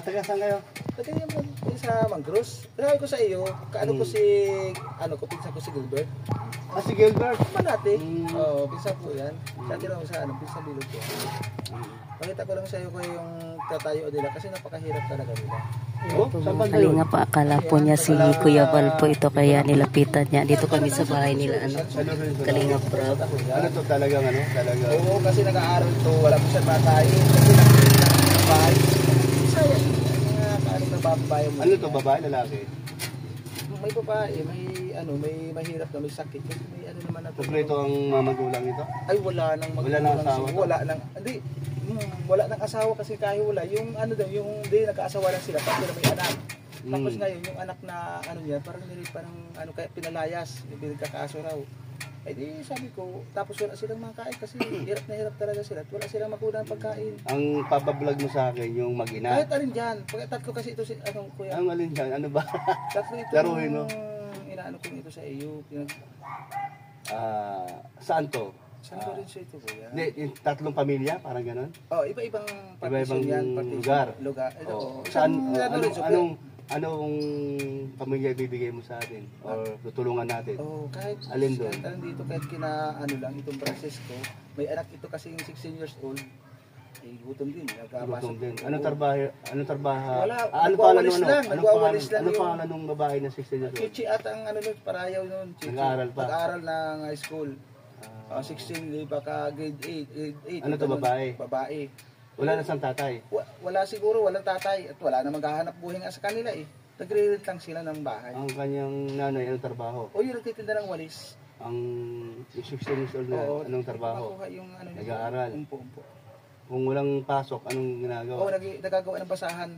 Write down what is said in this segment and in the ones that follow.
taga saan kayo? Pati yung sa Mangros. Sabi ko sa iyo, kaano ko si, pinsan ko si Gilbert. Ah, si Gilbert. Manati. Oo, pinsan ko yan. Sa atin ako sa pinsan bilog ko. Pakita ko lang sa iyo ko yung tatayo nila kasi napakahirap talaga nila. Kalinga pa, akala po niya si Kuya Val po ito kaya nilapitan niya. Dito kami sa bahay nila, Kalinga Prab. Ano to talagang talagang. Oo, kasi nag-aaral to, wala po siya matayin. Kasi nakikita ng bahay. Sayang. Mga babae mo. Ano to, babae, lalaki? May babae, may mahirap na may sakit. Kasi may naman na to. Kompleto ang magulang ito? Ay, wala nang asawa. Wala nang asawa kasi kahit wala. Yung yung nagkaasawa lang sila kasi may anak. Tapos ngayon, yung anak na niya, parang kaya pinalayas, pinagkakaso raw. Ay di sabi ko, tapos wala silang makain kasi hirap na hirap talaga sila at wala silang makuha ng pagkain. Ang papablog mo sa akin, yung mag-ina? Kahit alin dyan. Tatlo kasi ito si, kuya. Ang alin dyan? Ano ba? Tatlo ito Laruin, no? Inaano ko ito sa iyo. Saan to? Saan ko rin siya ito, kuya? Hindi, yung tatlong pamilya, parang gano'n? Iba-ibang Iba-ibang yan. lugar. Ito, Saan, anong pamilya ibibigay mo sa atin? Or tutulungan natin? Kahit alin doon? Kahit dito, kahit lang, itong Francisco, may anak ito kasi 16 years old. Gutom din. Gutom din. Anong trabaho? Wala, nagwawalis lang. Ano yung pangalan ng babae na 16 years old? Chichi at ang parayaw nun. Nag-aaral pa? Nag-aaral ng high school. 16, baka grade 8. Ano to, babae? Babae. Wala na siyang tatay? Wala siguro, walang tatay. At wala na maghahanap buhay nga sa kanila eh. Nagre-rent lang sila ng bahay. Ang kanyang nanay, anong trabaho? Yung nagtitinda ng walis. Ang 16 years old na, anong trabaho? Yung nag-aaral? Umpo. Kung walang pasok, anong ginagawa? Nagagawa ng basahan.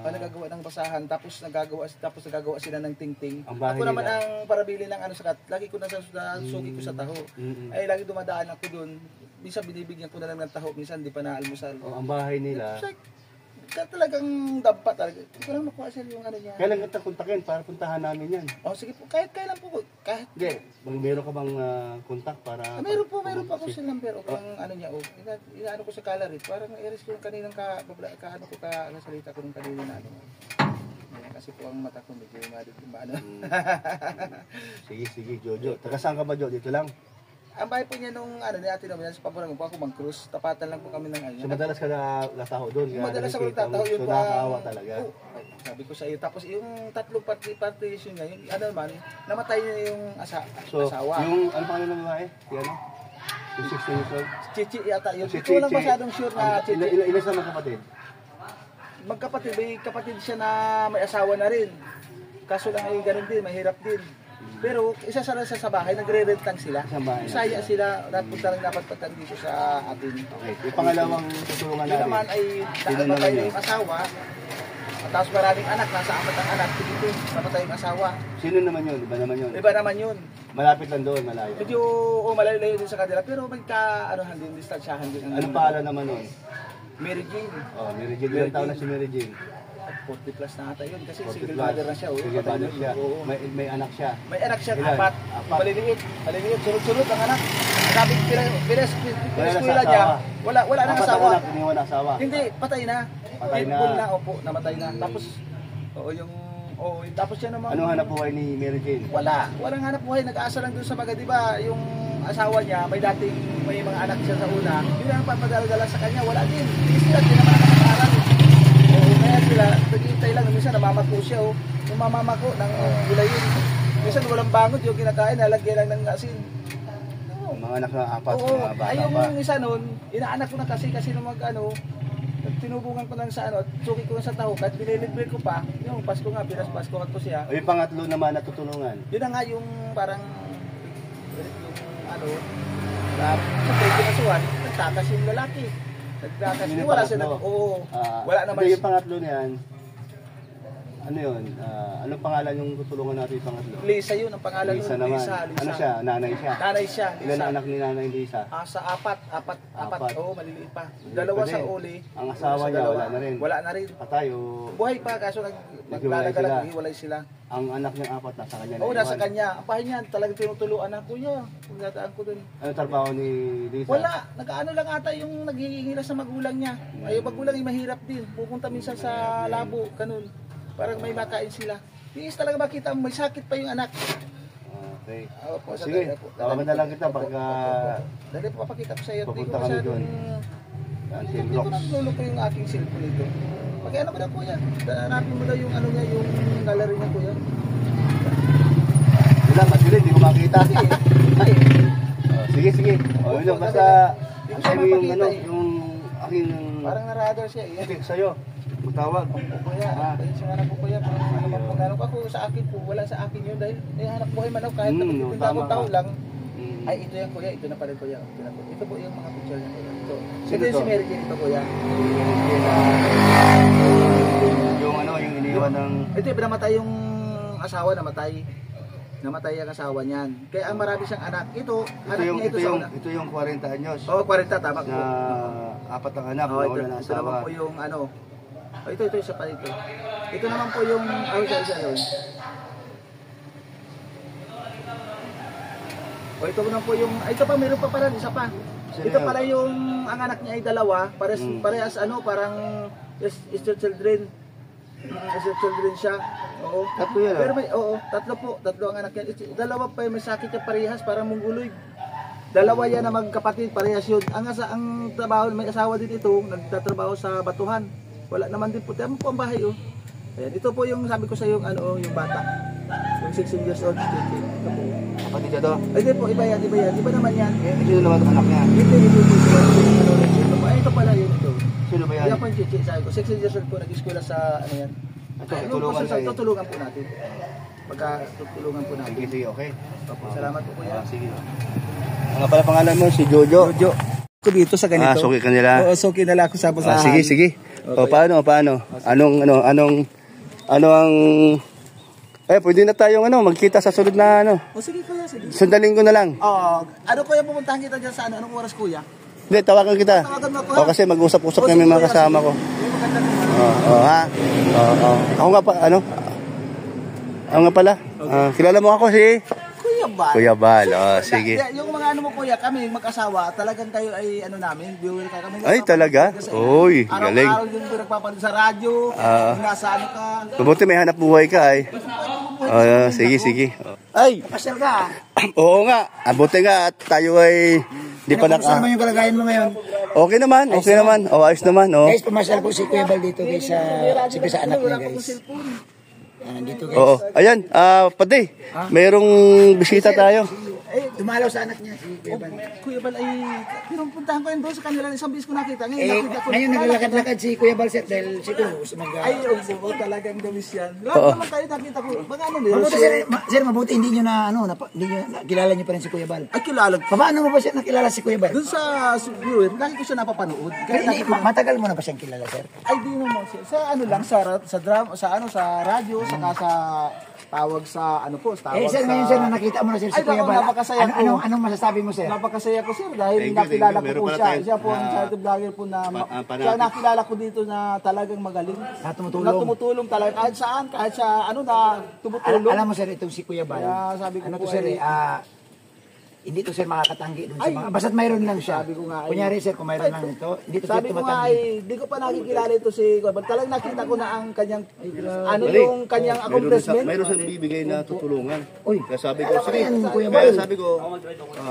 Nagagawa ng basahan, tapos nagagawa sila ng ting-ting. Ako naman ang parabili ng lagi ko na suki ko sa taho. Ay lagi dumadaan ako doon. Minsan binibigyan ko na lang ng taho, minsan di pa na-almusal. Ang bahay nila. Talagang dampa talaga. Hindi ko lang makuha sila yung niya. Kailan kita kontakin para puntahan namin yan? Sige po, kahit kailan po. Hindi, meron ka bang kontak para... Meron po ako sa number. Kung niya, inaano ko sa calorie. Parang i-erase ko yung kaninang kasalita ko ng kanina na kasi po ang mata ko medyo maano. Sige, Jojo. Taga saan ka ba, Jojo? Dito lang? Ang bahay po niya nung ni ate namin, sa paborang po ako Mangcruz, tapatan lang po kami ng So madalas ka nataho doon? Madalas ako nataho yun. So nakakaawa talaga? Sabi ko sa iyo. Tapos yung tatlong partition niya, yung namatay niya yung asawa. Yung ano pangalan ng babae? Yung 16 years old? Chichi yata. Yung Chichi. Ko lang masyadong sure na Chichi. Ilan sa magkapatid? Magkapatid. May kapatid siya na may asawa na rin. Kaso lang ay ganun din, mahirap din. Pero isa sa bahay, nagre-rent lang sila. Isaya sila, napunta lang dapat patan dito sa atin. Okay, yung pangalawang tutulungan natin. Yun naman ay namatay yung asawa. Tapos maraming anak, nasa 4 ang anak. Dito, namatay yung asawa. Sino naman yun? Iba naman yun? Iba naman yun. Malapit lang doon, malayo. Medyo malayo din sa kanila, pero din, distansyahan din. Anong pangalan naman nun? Mary Jane. Mary Jane. Ilang taon na si Mary Jane? 40 plus na ata yun kasi single mother na siya. Single mother siya. May anak siya. May anak siya, 4. Maliliit. Sunod-sunod ang anak. Sabi pinaskuila niya, wala nang asawa. Iniwan asawa. Hindi, patay na. Patay na. Namatay na. Tapos, tapos siya naman. Anong hanap buhay ni Mary Jane? Walang hanap buhay. Nag-aasa lang doon sa mga, di ba, yung asawa niya, may mga anak siya sa una. Yun ang papadala sa kanya. Wala din. Hindi sila naman nakakaaral. Kaya sila, nag-iintay lang. Minsan namamako siya. Yung mamamako ng gulay yun. Minsan walang bangot yung kinakain. Nalagyan lang ng asin. Mga anak na 4. Mga bata yung isa nun, inaanak ko na kasi nung tinubungan ko lang sa suki ko lang sa taho. Kahit binilibre ko pa, yung Pasko nga, Pasko ko siya. Yung pangatlo naman na tutulungan? Yun na nga yung parang, sa pinasuhan, nagtakas yung lalaki. Wala sila. Wala naman. Yung pangatlo niyan, Ano yun? Anong pangalan yung tutulungan natin yung pangatlo? Lisa yun, ang pangalan Lisa nun. naman. Lisa. Ano siya? Nanay siya? Nanay siya. Ilan ang anak ni Nanay Lisa? Sa apat. Apat. Oo, maliliit pa. Dalawa pa sa din. uli. Ang asawa niya, wala na rin. Wala na rin. Patay o Buhay pa, kaso naglalagalag, hiwalay sila. ang anak niyang apat nasa kanya na Oo, nasa iwan. kanya. Ang pahay niyan, talagang tinutuluan na, kuya. Kung nataan ko dun. Ano trabaho ni Lisa? Wala, nag-ano lang ata yung naghihingi sa magulang niya. Ay, yung magulang ay mahirap din. Pupunta minsan sa labo, ganun. Parang may makain sila. Tiis talaga makita mo, may sakit pa yung anak. Okay. Opo, Sige, tawagan na lang kita pagka Dali, papakita ko sa iyo. Papunta kami doon. Until Hindi ko Rocks. naglulok ko yung aking cellphone nito. Pag-ano ko na kuya, hanapin mo daw yung ano niya, yung gallery niya kuya. Wala, madilim, hindi ko makita. Ay, Sige, sige. O, yun lang, basta Hindi ko sabi yung mapakita ano, eh. yung aking parang na-radar siya eh. sige sa'yo. Matawag. Kuya, pasensya nga na po kuya, kung ano bang magano ako sa akin po, wala sa akin yun dahil hanap buhay man ako kahit tama ka. taon lang. Mm. Ay, ito yan kuya, ito na pala kuya. Ito, na po. Ito po yung mga picture niya kuya. Ito. Sino Ito yung to? si Mary Jane ito kuya. Yung ano, yung iniwan ng Ito yung pinamatay yung asawa, namatay. Namatay ang asawa niyan. Kaya ang marami siyang anak. Ito, anak niya ito sa una. ito yung 40 anyos. Oo, 40, tama po. Na apat ang anak, Oh, na ito, wala na ito naman asawa. po yung ano. Oh, ito isa pa dito. Ito naman po yung isa yun. O ito naman po yung ito pa meron pa pala isa pa. Sino Ito yun? pala yung ang anak niya ay dalawa, parehas ano, parang still children. Still children siya. Oo. Tatlo yan, ah? Pero may tatlo ang anak niya. Dalawa pa may sakit niya parehas, parang mongoloid. Dalawa yan na magkapatid, parehas yun. Ang trabaho, may asawa din ito, nagtatrabaho sa Batuhan. Wala naman din po. Tama po ang bahay, oh. Ayan, ito po yung sabi ko sa yung ano, yung bata. Yung 16 years old, ito po. Kapatid niya to. Ay, di po, iba yan. Iba naman yan. Sino naman ang anak niya? Ito pala yun, ito. Sino ba yan? Yan po yung chichi, sabi ko. 16 years old po, nag-eskwela sa, ano yan. Ito, tutulungan kayo. Tutulungan po natin. Pagka tutulungan po natin. Sige, sige, okay. Salamat po, kuya. Sige. Ang pala pangalan mo, si Jojo. Jojo. Ko dito sa ganito. Suki ka nila. Oo, suki na lang ako sa basahan. Sige, sige. O, paano? Anong ang pwede na tayong magkita sa sunod na O sige kuya, sige. Sundaling ko na lang. Ano kuya, pupuntahan kita dyan sa ano? Anong oras kuya? Hindi, tawagan kita. Tawagan mo ako, O, kasi mag-usap-usap kami mga kasama ko. Yung maganda naman. Ha? Ako nga pa, Ako nga pala. Kilala mo ako si Kuya Bal. Kuya Bal. Sige. Yung mga ano mo kuya, kami mag-asawa, talagang kayo ay ano namin, viewer ka kami. Ay, talaga? Uy, galing. Araw-araw yung pinagpapanood sa radyo, nasa ano ka. Mabuti may hanap buhay ka ay. Sige, sige. Ay, Pasyal ka. oo nga. Abuti nga at tayo ay di pa Saan naman yung kalagayan mo ngayon? Okay naman, okay naman. Ayos naman. Guys, pumasyal po si Kuya Bal dito guys sa anak niya guys. Dito guys. Oo. Ayan, pati. Mayroong bisita tayo. Dumalaw sa anak niya si Kuya Bal. Kuya Bal ay, pinuntahan ko yun doon sa kanila, isang bis ko nakita. Ngayon nakita ko. Ngayon naglalakad-lakad si Kuya Bal sir dahil siguro gusto Ay, oo, talagang gamis yan. Lahat naman tayo nakita ko. Mga ano din. Sir, mabuti hindi nyo na hindi nyo kilala nyo pa rin si Kuya Bal. Ay, kilala. Paano mo ba siya nakilala si Kuya Bal? Doon sa viewer, lagi ko siya napapanood. Kaya Hindi, matagal mo na ba siyang kilala sir? ay, di naman siya. Sa ano lang, sa drama, sa radyo, saka sa tawag sa ano po, tawag Sir, ngayon sir na nakita mo na sir si Ay, Kuya naku, Bal. napakasaya ko. Anong masasabi mo sir? Napakasaya ko sir dahil Thank you, nakilala ko meron po pala siya. tayo. Siya po ang charity vlogger po na siya nakilala ko dito na talagang magaling. Na tumutulong. Na tumutulong talaga kahit saan, kahit sa ano na tumutulong. Alam mo sir, itong si Kuya Bal. Kaya sabi ko Ano po to sir ay- hindi to sir makakatanggi dun sa mga. Basta't mayroon lang siya. Sabi ko nga ay- Kunyari sir, kung mayroon lang ito, hindi to sir Sabi ko nga tumatanggi. ay, di ko pa nakikilala ito si Kuya. Talagang nakita ko na ang kanyang, ano Balik. yung kanyang accomplishment. Mayroon siyang bibigay na tutulungan. Uy, Kaya sabi ko, sige. ayan, Kuya Bal. Kaya sabi ko,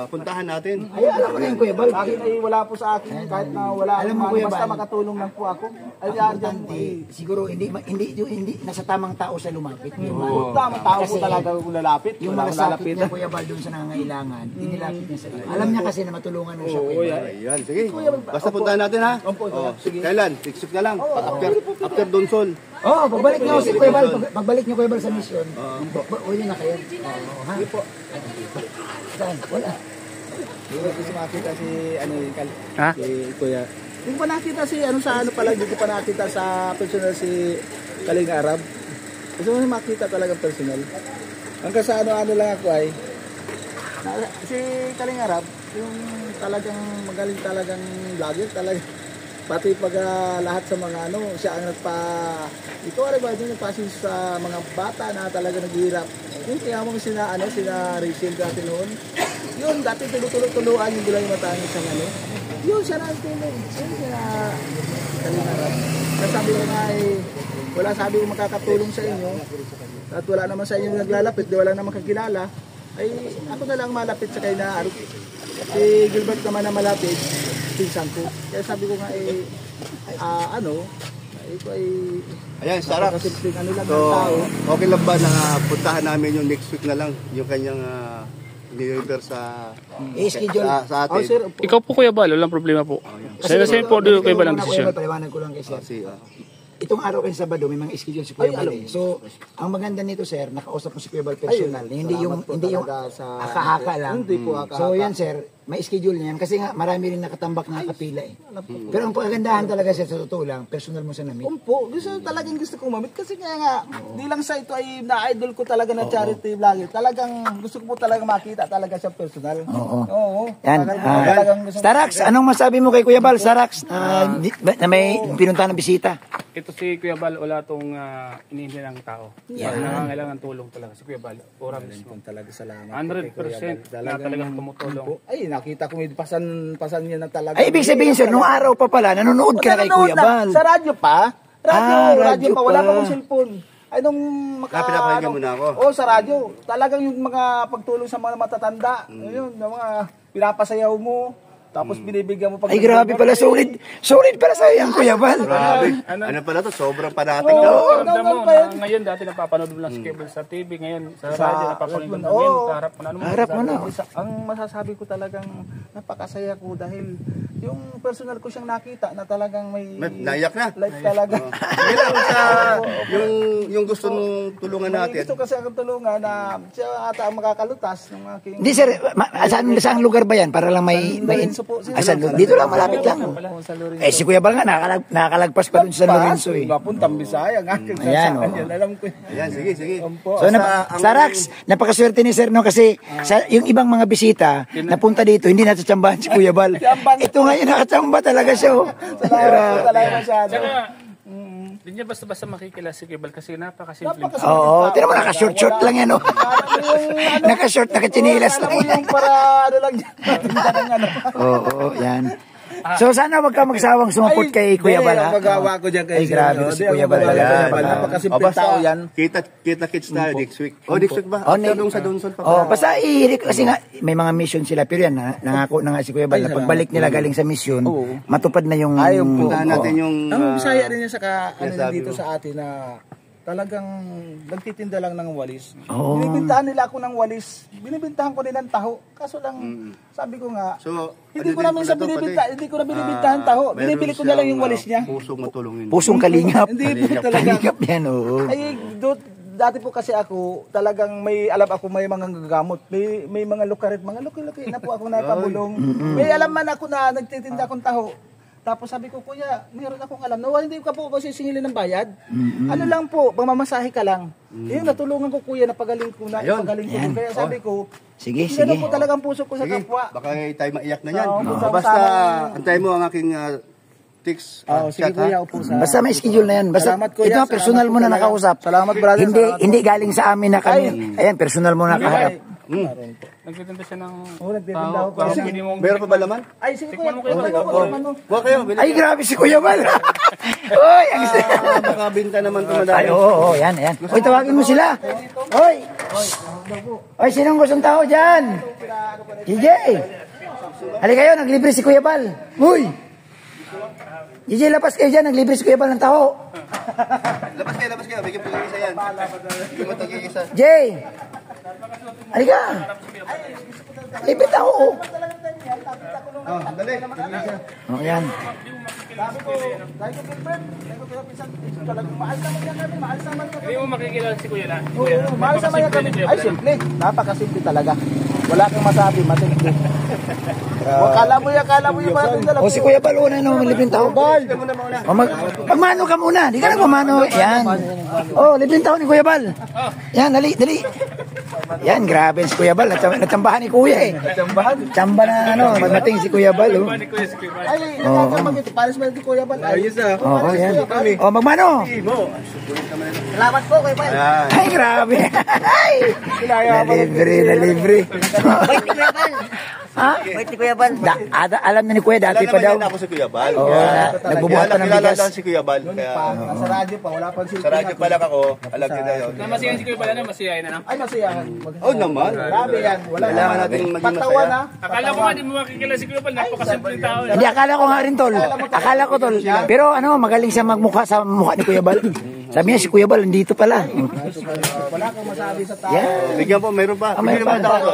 puntahan natin. Ayan, alam mo na yung Kuya Bal. Sa akin ay wala po sa akin, kahit na wala Alam mo, akong Kuya basta Bal, makatulong lang po ako. Ay, yan, dyan po Importante, siguro hindi nasa tamang tao siya lumapit. Tamang tao po Kasi talaga kung lalapit. Yung Wala akong malasakit lalapit. niya Kuya Bal doon sa nangangailangan, inilapit niya sa iyo. Alam niya kasi na matulungan mo siya Kuya Bal. Ayan, sige. Basta puntahan natin ha. Kailan? Fix na lang. After Donsol. Oo, pagbalik niyo si Kuya Bal, pagbalik niyo Kuya Bal sa mission. Uwi na kayo. Oo, ha? Saan? Wala. Hindi ko pa nakita si ano yung Ha? si Kuya. Hindi ko pa nakita si ano sa ano pala, hindi ko pa nakita sa personal si Kaling Arab. Gusto mo makita talagang personal. Hanggang sa ano-ano lang ako ay, si Kalingarap, yung talagang magaling talagang vlogger talaga. Pati pag lahat sa mga ano, siya ang ito ano ba, yung nagpasin sa mga bata na talaga naghihirap. Yung kaya mong sina Rachel dati noon, yun, dati tulutuluan yung gulay matangis sa ano. Yun, siya na ang tulong. Yun, siya na Kalingarap. Sabi ko nga wala sabi ko makakatulong sa inyo. At wala naman sa inyo naglalapit, wala naman kakilala. Ay, ako na lang malapit sa kayo na si Gilbert naman na malapit, pinsan ko. Kaya sabi ko nga ito ay Ayan, sarap. kasimpleng ano lang ng So, tao. okay lang ba na puntahan namin yung next week na lang, yung kanyang deliver sa I-schedule. sa atin. Sir, Ikaw po Kuya Bal, walang problema po. Kasi po doon Kuya Bal ang desisyon. Paliwanag ko lang kay sir. Si, Itong araw kayo Sabado, may mga schedule si Kuya Bal. So, ang maganda nito sir, nakausap mo si Kuya Bal personal. Hindi yung haka-haka lang. Hindi po haka-haka. So, yan sir, may schedule niyan. Kasi nga, marami rin nakatambak na kapila eh. Pero ang pagkagandahan talaga sir, sa totoo lang, personal mo sa namit. Umpo, talagang gusto kong mamit kasi nga, di lang sa ito ay na-idol ko talaga na charity vlogger. Talagang gusto ko po talaga makita talaga siya personal. Oo. Yan. Talagang gusto ko- Starax, anong masabi mo kay Kuya Bal? Starax, na may pinuntahan ng bisita. Ito si Kuya Bal, wala itong iniintay ng tao. Nangangailangan tulong talaga si Kuya Bal. Oras mismo. Talaga salamat. 100% na talagang tumutulong. Ay, nakita ko may pasan niya na talaga. Ay, ibig sabihin sir, nung araw pa pala, nanonood ka na kay Kuya Bal. Sa radyo pa? Radyo pa. Wala pa. pa akong cellphone. Ay, nung pinapakinggan mo na ako. Oo, sa radyo. Talagang yung mga pagtulong sa mga matatanda. Yun, yung mga pinapasayaw mo. Tapos binibigyan mo pag... Ay, grabe pala, solid. Solid pala sa'yo yan, Kuya Bal. Grabe. Ano pala to? Sobrang panatig. Oo, Ramdam mo pa yan. na ngayon dati napapanood mo lang si Cable sa TV, ngayon sa radyo napapanood mo ngayon sa harap mo na. Ano mo Harap mo na. Ang masasabi ko talagang napakasaya ko dahil yung personal ko siyang nakita na talagang may Naiyak na. life talaga. Ilang sa yung gusto nung tulungan May natin. gusto kasi akong tulungan na siya ata ang makakalutas ng aking... Hindi sir, saan lugar ba yan? Para lang may... Lorenzo po. Dito lang, malapit lang. Sa Lorenzo. Eh, si Kuya Bal nga, nakakalagpas pa dun sa San Lorenzo eh. Mapuntang Bisaya ng aking Ayan, sasakyan oh. yan. Alam ko. Ayan, sige. Opo. So, Starax, napakaswerte ni sir, no? Kasi yung ibang mga bisita, napunta dito, hindi natatsambahan si Kuya Bal. Ito ngayon, nakatsamba talaga siya, oh. Salamat talaga masyado. Saka, hindi niya basta-basta makikila si Cable kasi napakasimple. Oo, tira mo, naka-short lang yan, oh. Naka-short, naka-chinilas lang Alam mo yan. yung para ano lang yan. Matinda ng ano. Oo, yan. So, sana wag ka magsawang sumapot kay Kuya Bal, ha? Ang magawa ko dyan kay Ay, grabe si Kuya Bal. Napakasimple tao yan. Kita-kits tayo next week. Next week ba? Oh, After nung sa Donson pa. Oh, basta kasi nga may mga mission sila pero yan nangako na nga si Kuya Bal na pagbalik nila galing sa mission, matupad na yung Puntahan natin yung... Ang Bisaya rin yan sa ano sabi dito mo. sa atin na talagang nagtitinda lang ng walis. Oo. Binibintahan nila ako ng walis. Binibintahan ko din ng taho. Kaso lang, sabi ko nga, So, hindi ko din na pala minsan to, binibintahan, hindi ko na binibintahan taho. Binibili ko na lang yung walis niya. Pusong matulungin. pusong kalingap. Hindi po talaga. Kalingap yan, oo. Ay, dati po kasi ako, talagang may alam ako may mga gagamot. May mga lukarit, mga luki-luki na po ako napabulong. May alam man ako na nagtitinda akong taho. Tapos sabi ko, kuya, mayroon akong alam na hindi ka po kasi singilin ng bayad. Ano lang po, pamamasahe ka lang. Yun, natulungan ko kuya, napagaling ko na. Napagaling ko. Kaya sabi ko, Sige, ano sige. po talagang puso ko sa Sige, kapwa. baka tayo maiyak na yan. Oo, Basta, antayin mo ang aking text. Sige chat, kuya, ha? upo sa... Basta may schedule na yan. Basta Salamat, kuya. ito personal Salamat mo na po talaga. nakausap. Salamat, brother. Hindi Salamat po. hindi galing sa amin na kami. Ayan, personal mo na nakaharap. Nagtitinda siya ng nagtitinda ako. parang pwede mong... Meron pa ba laman? Ay, sige kuya. Tikman mo kayo, Ano? Huwag kayo, bilang. Ay, grabe si Kuya Bal. Oy, ang Makabinta naman ito Ay, madami. oo, yan. Oy, tawagin mo sila. Oy. Oy, sinong gustong tao dyan? DJ. Halika kayo, naglibre si Kuya Bal. Uy. DJ, lapas kayo dyan, naglibre si Kuya Bal ng tao. Labas kayo. Bigyan po yung isa yan. Bigyan mo ito yung isa. Jay. Halika. Libre tao, oh. Dali. Oh, yan. Sabi ko, girlfriend, talagang mahal naman yan kami, mahal naman kami. Hindi mo makikilala si Kuya na. Mahal naman yan kami. Ay, simple. Napakasimple talaga. Wala kang masabi, masimple. Akala mo yung mga dala. O si Kuya Bal, una naman libreng tao. O magmano ka muna. Di ka nagmamano. Yan. O, libreng tao ni Kuya Bal. Yan, dali. Yan, grabe si Kuya Bal. Natsambahan ni Kuya eh. Tsamba na magmating si Kuya Bal. Ay, nakakabagit. Paris mo yung Kuya Bal. Ayos ah. Oo, yan. O, magmano. Salamat po, Kuya Bal. Ay, grabe. Nalibre. Ha? Wait, ni Kuya Bal. Alam na ni Kuya, dati pa daw. Ako si Kuya Bal. Nagbubuhat pa ng bigas. Si Kuya Bal. Kaya, Nasa radyo pa, wala pang silpi. sa radyo pa lang ako, alam nila yun. Masiyahin si Kuya Bal, masiyahin na. Ay, masiyahan. Oh naman. Grabe yan. Wala Kailangan natin maging Patawan masaya. ha. Akala ko nga di mo makikila si Kuya Bal, napakasimpleng tao. Hindi, akala ko nga rin, tol. Akala ko, tol. Pero magaling siya magmukha sa mukha ni Kuya Bal. Sabi niya, si Kuya Bal, nandito pala. Wala kang masabi sa tao. Yan. Bigyan po, mayroon pa. Mayroon Bigyan pa. naman ako.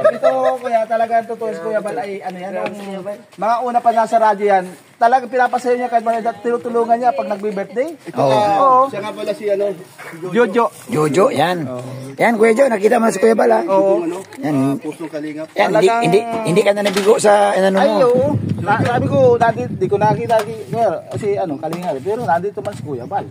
Ito, kaya talaga totoo si Kuya Bal ay ano yan, mga una pa nasa radyo yan. Talagang pinapasayo niya kahit tinutulungan niya pag nagbe-birthday. Oo. Siya nga pala si Jojo. Jojo, yan. Yan, Kuya Jo, nakita mo na si Kuya Bal, ha? Oo. Yan. Pusong kalingap. Yan, hindi ka na nabigo sa ano Ay, mo. oo. Sabi ko, di ko nakita kasi kalinga. Pero nandito man si Kuya Bal.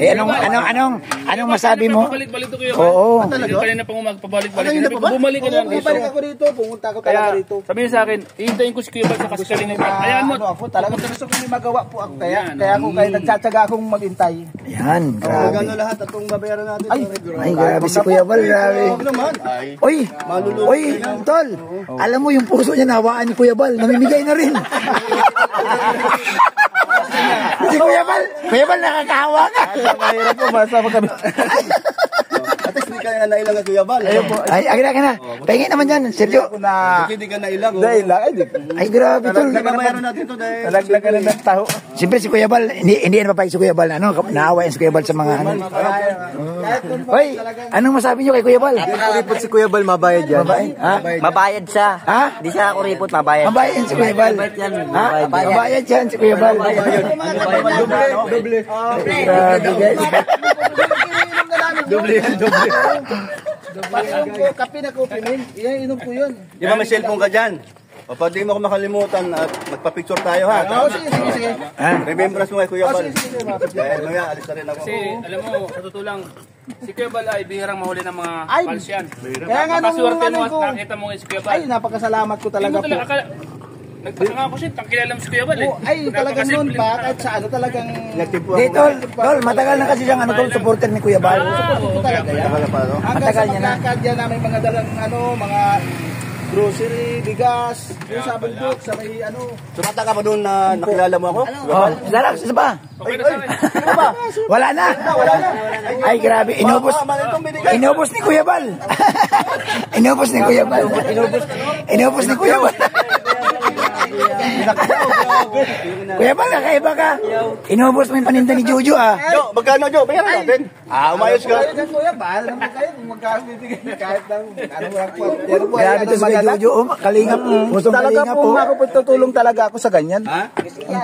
Eh, anong masabi mo? Pabalik-balik to Kuya Bal. Oo. Kanina pang magpabalik-balik. Bumalik ka na dito. Bumalik ako dito, pumunta ako talaga Kaya, dito. sabihin sa akin, ihintayin ko si Kuya Bal sa kasikalingan. Ayan mo. Ako talaga gusto ko may magawa po ako kaya nagtsatsaga akong maghintay. Yan, grabe. Magkano lahat at kung babayaran natin? Ay, grabe si Kuya Bal, grabe. Huwag naman. Ay. Uy, tol, alam mo yung puso niya nawaan ni Kuya Bal, namimigay na rin. Si Kuya Bal nakakahawa ka. Mahirap po, masama kami. At least hindi ka na nailang at Kuya Bal. Ayun po. Ay, agad na. Pahingin naman dyan, Sergio. Hindi ka nailang. Dahil lang, Ay, grabe, tol. Babayaran natin to dahil. talaglag ka na ng taho. Siyempre si Kuya Bal, hindi na papayag si Kuya Bal. Naawa yan si Kuya Bal sa mga ano. Hoy, anong masabi niyo kay Kuya Bal? Kuripot si Kuya Bal, mabayad yan. Ha? Mabayad siya. Ha? Di siya kuripot, mabayad. Mabayad si Kuya Bal. Ha? Mabayad yan si Kuya Bal. Doble. Grabe, guys. Doble. Pag-inom ko, kape na kopi, men. Inom ko yun. Di ba may cellphone ka dyan? O pag di mo ako makalimutan at magpa-picture tayo ha. Oo, sige. Remembrance mo kay Kuya Bal. Mamaya alis na rin ako. Kasi, alam mo, sa totoo lang, si Kuya Bal ay bihirang mahuli ng mga Ay, fans yan. Kaya nga nung Napakaswerte mo ano at ko. nakita mo ngayon si Kuya Bal. Ay, napakasalamat ko talaga po. Nagpasanga ako siya, kilala mo si Kuya Bal eh. Oh, ay, talagang noon pa, kahit sa ano talagang... Di, tol, matagal na kasi siyang supporter ni Kuya Bal. Talaga yan. Hanggang Matagal sa niya na. magkakad yan namin mga dalang mga grocery, bigas, yung sa bundok, sa may Sumata ka pa doon na nakilala mo ako? Oh, sarap, isa pa. Okay na sa akin. Wala na. Ay, grabe, inubos ni Kuya Bal. Inubos ni Kuya Bal. Inubos ni Kuya Bal. Kuya Bal, kakaiba ka. Inubos mo yung paninda ni Jojo, ah. Jo, magkano Jo? Bayaran natin. Umayos ka. Ayun ang kuya, bahal naman kayo kung magkakabibigay kahit lang Grabe to sa kay Jojo, kalingap. Pusong talaga kalingap, po, oh. ako po tutulong talaga ako sa ganyan. Ha?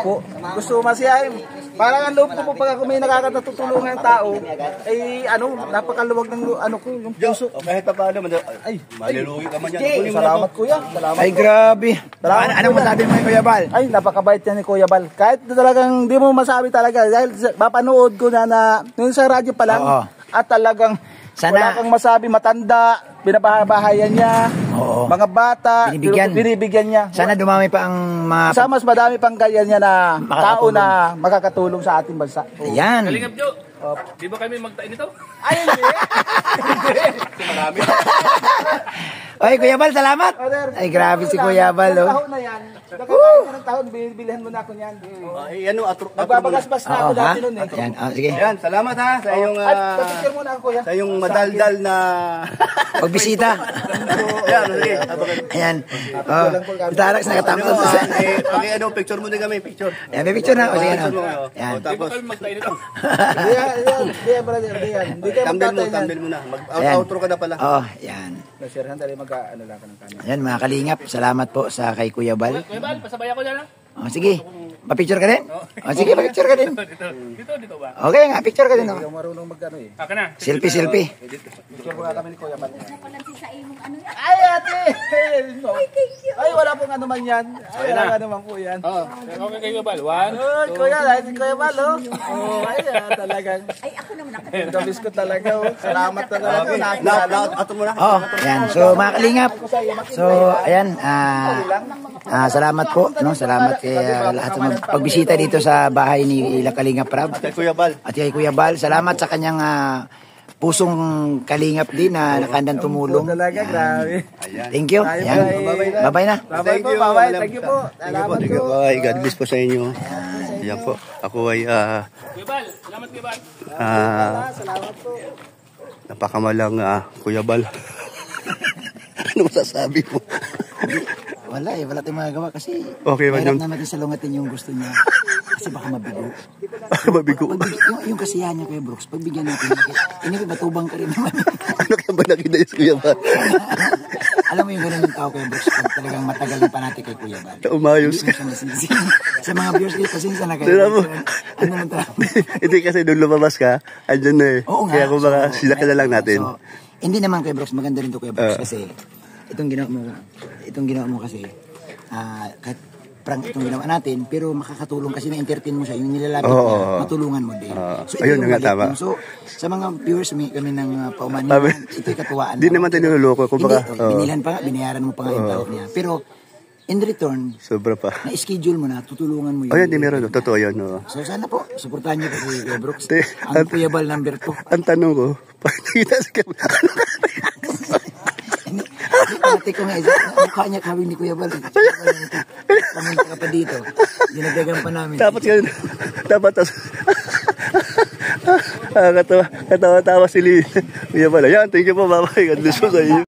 Po. Gusto ko masiyahin. Parang ang loob ko po pag ako may nakakatutulungan ng tao, ay napakaluwag ng ko, yung puso. O kahit pa paano, malilugi ka man yan. Salamat kuya. Salamat. Ay, grabe. Anong masabi mo kay Kuya Bal? Ay, napakabait yan ni Kuya Bal. Kahit talagang di mo masabi talaga, dahil mapanood ko na yun sa radyo pa lang, Oo. at talagang wala kang masabi, matanda, binabahayan niya, mga bata, binibigyan niya. Sana dumami pa ang mga... Sa mas madami pang ganyan niya na tao na makakatulong sa ating bansa. Ayan. Kalingap Jo, di ba kami magtain nito? Ay, hindi. Ay, Kuya Bal, salamat. Ay, grabe si Kuya Bal, oh. Taon na yan. Nakakain ka ng taon, bilihan mo na ako niyan. Nagbabagasbas na ako dati nun eh. Ayan, sige. Ayan, salamat ha sa iyong At papicture mo na ako kuya. sa iyong madaldal na Pagbisita. Ayan, sige. Ayan. Oh, Tarax nakatapos. Picture mo din kami, picture. Ayan, may picture na. O, sige na. Picture mo kayo. Ayan. Di ba kami magtain nito? Hindi yan, brother. Hindi kayo magtatay Thumbnail mo na. Mag-outro ka na pala. Oh, yan. Nasirhan tayo mag-ano lang ka ng kanan. Ayan, mga kalingap. Salamat po sa kay Kuya Bal. Kuya Bal, pasabay ako dyan ha? Oh, sige. Pa-picture ka din? O, sige, pa-picture ka din. Dito ba? Okay nga, picture ka din. Oh. Marunong mag-ano eh. Aka na. Selfie. Picture mo nga kami ni Kuya Bal. Ay, ate! Ay, wala pong ano man yan. Ay, wala nga naman po yan. Okay kay Kuya Bal. 1, Kuya, dahil si Kuya Bal, oh. Ay, talagang. Ay, ako naman ako. Gabis ko talaga, oh. Salamat talaga. Ato mo na. Oh, ayan. So, mga kalingap. So, ayan. Salamat po. No? Salamat kay lahat sa pagbisita dito sa bahay ni Ila Kalingap Rab. Kay Kuya Bal. At kay Kuya Bal. Salamat sa kanyang pusong kalingap din na nakandang tumulong. Talaga, grabe. Thank you. Ayan. Bye-bye na. Bye-bye po, bye-bye. Thank you po. Thank you. Bye. God bless po sa inyo. Yan po. Ako ay Kuya Bal. Salamat Kuya Bal. Salamat po. napakamalang Kuya Bal. Ano masasabi mo? Wala tayong magagawa kasi Okay, mahirap Manong. na natin salungatin yung gusto niya. Kasi baka mabigo. Mabigo. Yung kasiyahan niya Kuya Brooks, pagbigyan natin. Ini batubang ka rin naman. Ano ka ba nakita yung Kuya Bal? Alam mo yung ganun yung tao Kuya Brooks, pag talagang matagal yung panati kay Kuya Bal. Umayos ka. Sa mga viewers dito, pasensya na kayo. Tira mo. Ano lang tayo? Hindi kasi nung lumabas ka, andyan na eh. Oo nga. Kaya kung baka sila lang natin. So, hindi naman Kuya Brooks, maganda rin to Kuya Brooks kasi itong ginawa mo kasi kahit prank itong ginawa natin, pero makakatulong kasi na-entertain mo siya, yung nilalapit niya, matulungan mo din. So, ito ayun yung nga, maliit tama. mo. So, sa mga viewers, kami ng paumanhin, ito'y katuwaan. Hindi naman tayo niloloko. Kung Hindi, baka, binilhan pa nga, binayaran mo pa nga yung tawag niya. Pero, in return, sobra pa. na-schedule mo na, tutulungan mo yun. Oh, yan, di meron. Totoo yan. Oh. So, sana po, suportahan niyo po Kuya Brooks. Te, Ang Kuya Bal number 2. Ang tanong ko, pakita sa kamera. Ate ko nga, mukha niya kawin ni Kuya Bal. Pamunta ka pa dito. Dinagdagan pa namin. Dapat yun. Dapat tas. Katawa si Lee. Kuya Bal. Yan, thank you po. Bye-bye. God bless po sa inyo.